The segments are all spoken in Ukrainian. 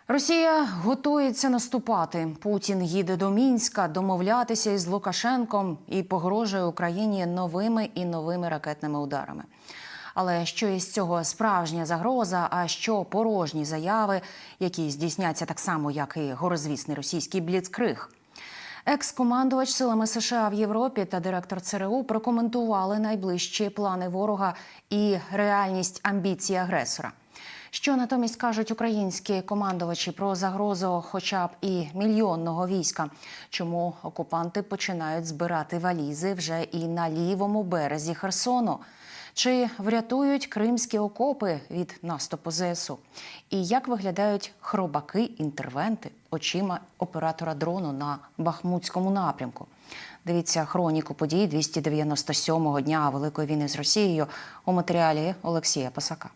Росія готується наступати. Путін їде до Мінська домовлятися із Лукашенком і погрожує Україні новими і новими ракетними ударами. Але що із цього справжня загроза, а що порожні заяви, які здійсняться так само, як і горизвісний російський бліцкриг? Екс-командувач силами США в Європі та директор ЦРУ прокоментували найближчі плани ворога і реальність амбіцій агресора. Що натомість кажуть українські командувачі про загрозу хоча б і мільйонного війська? Чому окупанти починають збирати валізи вже і на лівому березі Херсону? Чи врятують кримські окопи від наступу ЗСУ? І як виглядають хробаки-інтервенти очима оператора дрону на Бахмутському напрямку? Дивіться хроніку подій 297-го дня Великої війни з Росією у матеріалі Олексія Пасака.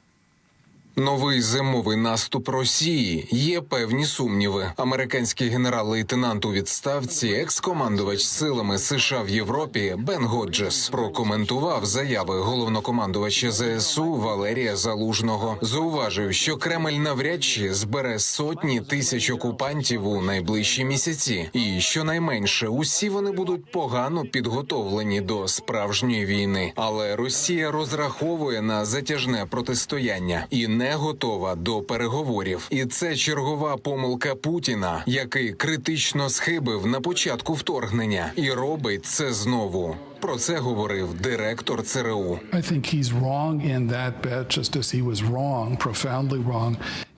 Новий зимовий наступ Росії. Є певні сумніви. Американський генерал-лейтенант у відставці, екс-командувач силами США в Європі Бен Годжес прокоментував заяви головнокомандувача ЗСУ Валерія Залужного. Зауважив, що Кремль навряд чи збере сотні тисяч окупантів у найближчі місяці. І щонайменше усі вони будуть погано підготовлені до справжньої війни. Але Росія розраховує на затяжне протистояння і не готова до переговорів. І це чергова помилка Путіна, який критично схибив на початку вторгнення. І робить це знову. Про це говорив директор ЦРУ.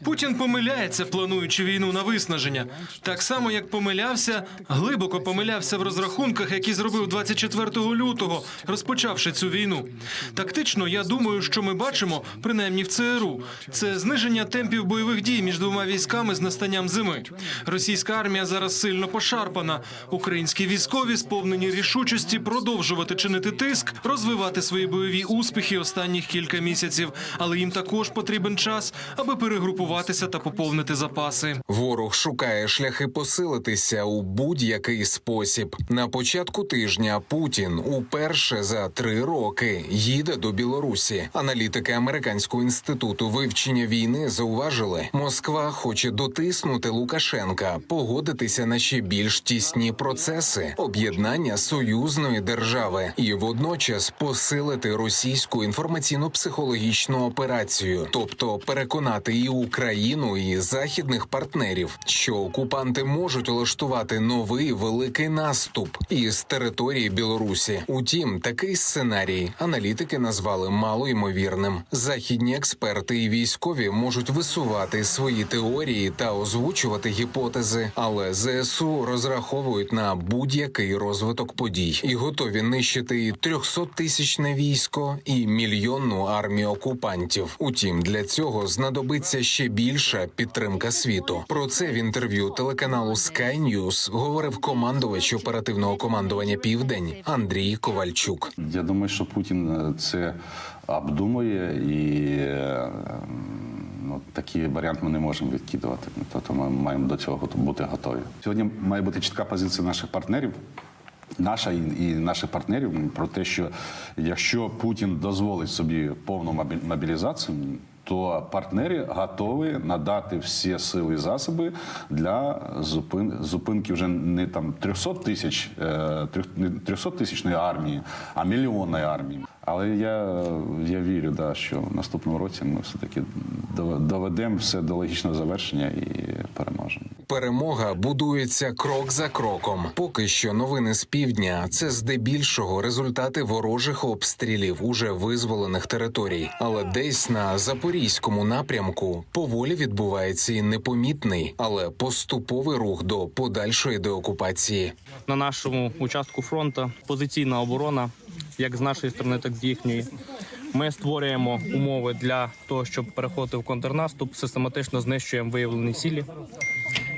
Путін помиляється, плануючи війну на виснаження. Так само, як помилявся, глибоко помилявся в розрахунках, які зробив 24 лютого, розпочавши цю війну. Тактично, я думаю, що ми бачимо, принаймні в ЦРУ, це зниження темпів бойових дій між двома військами з настанням зими. Російська армія зараз сильно пошарпана. Українські військові сповнені рішучості продовжувати чинити тиск, розвивати свої бойові успіхи останніх кілька місяців. Але їм також потрібен час, аби перегрупувати та поповнити запаси. Ворог шукає шляхи посилитися у будь-який спосіб. На початку тижня Путін уперше за 3 роки їде до Білорусі. Аналітики Американського інституту вивчення війни зауважили, Москва хоче дотиснути Лукашенка, погодитися на ще більш тісні процеси, об'єднання союзної держави і водночас посилити російську інформаційно-психологічну операцію, тобто переконати і Україну, і західних партнерів, що окупанти можуть влаштувати новий великий наступ із території Білорусі. Утім, такий сценарій аналітики назвали малоймовірним. Західні експерти і військові можуть висувати свої теорії та озвучувати гіпотези, але ЗСУ розраховують на будь-який розвиток подій і готові нищити і 300-тисячне військо, і мільйонну армію окупантів. Утім, для цього знадобиться ще більша підтримка світу. Про це в інтерв'ю телеканалу Sky News говорив командувач оперативного командування «Південь» Андрій Ковальчук. Я думаю, що Путін це обдумує і такий варіант ми не можемо відкидувати. Тобто ми маємо до цього бути готові. Сьогодні має бути чітка позиція наших партнерів, наша і наших партнерів про те, що якщо Путін дозволить собі повну мобілізацію, то партнери готові надати всі сили і засоби для зупинки вже не там 300-тисячної армії, а мільйонної армії. Але я вірю, що в наступному році ми все-таки доведемо все до логічного завершення і переможемо. Перемога будується крок за кроком. Поки що новини з півдня – це здебільшого результати ворожих обстрілів уже визволених територій. Але десь на Запорізькому напрямку поволі відбувається і непомітний, але поступовий рух до подальшої деокупації. На нашому участку фронту позиційна оборона, як з нашої сторони, так і з їхньої. Ми створюємо умови для того, щоб переходити в контрнаступ, систематично знищуємо виявлені цілі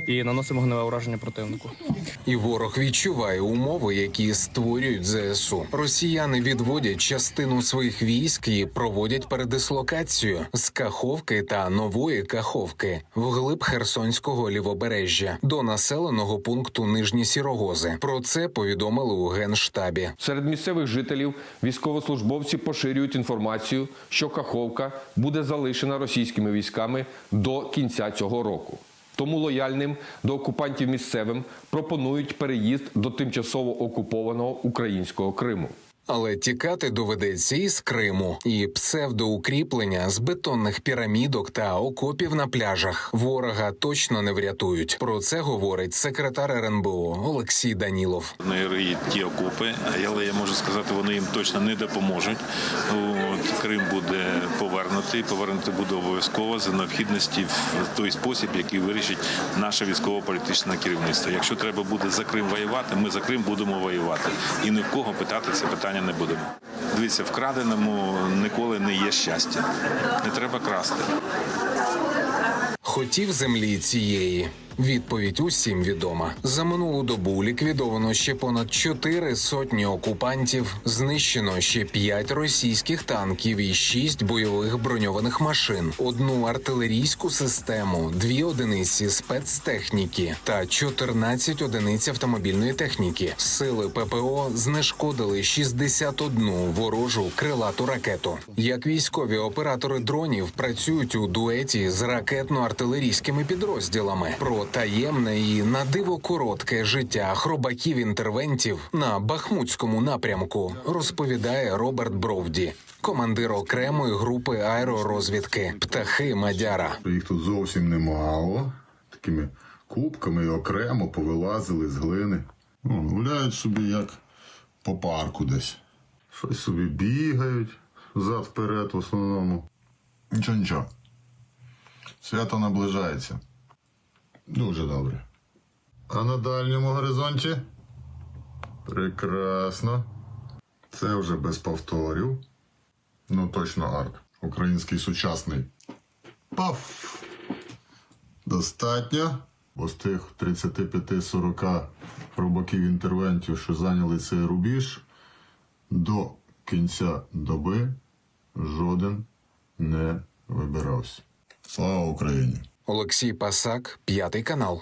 і наносимо гниле ураження противнику. І ворог відчуває умови, які створюють ЗСУ. Росіяни відводять частину своїх військ і проводять передислокацію з Каховки та Нової Каховки вглиб Херсонського лівобережжя до населеного пункту Нижні Сірогози. Про це повідомили у Генштабі. Серед місцевих жителів військовослужбовці поширюють інформацію, що Каховка буде залишена російськими військами до кінця цього року. Тому лояльним до окупантів місцевим пропонують переїзд до тимчасово окупованого українського Криму. Але тікати доведеться із Криму, і псевдоукріплення з бетонних пірамідок та окопів на пляжах ворога точно не врятують. Про це говорить секретар РНБО Олексій Данілов. Не риють ті окопи, але я можу сказати, вони їм точно не допоможуть. Крим буде повернутий буде обов'язково за необхідності в той спосіб, який вирішить наше військово-політичне керівництво. Якщо треба буде за Крим воювати, ми за Крим будемо воювати. І ні в кого питати це питання не будемо. Дивіться, вкраденому ніколи не є щастя. Не треба красти. Хотів землі цієї? Відповідь усім відома. За минулу добу ліквідовано ще понад 400 окупантів, знищено ще 5 російських танків і 6 бойових броньованих машин, 1 артилерійську систему, 2 одиниці спецтехніки та 14 одиниць автомобільної техніки. Сили ППО знешкодили 61 ворожу крилату ракету. Як військові оператори дронів працюють у дуеті з ракетно-артилерійськими підрозділами. Про таємне і на диво коротке життя хробаків-інтервентів на Бахмутському напрямку розповідає Роберт Бровді, командир окремої групи аеророзвідки «Птахи Мадяра». Їх тут зовсім немало. Такими кубками окремо повилазили з глини. Гуляють собі як по парку десь. Щось собі бігають взад-вперед в основному. Нічого. Свято наближається. Дуже добре. А на дальньому горизонті? Прекрасно. Це вже без повторів. Ну, точно арт. Український сучасний. Паф! Достатньо. Бо з тих 35-40 хробаків-інтервентів, що зайняли цей рубіж, до кінця доби жоден не вибирався. Слава Україні! Олексій Пасак, 5 канал.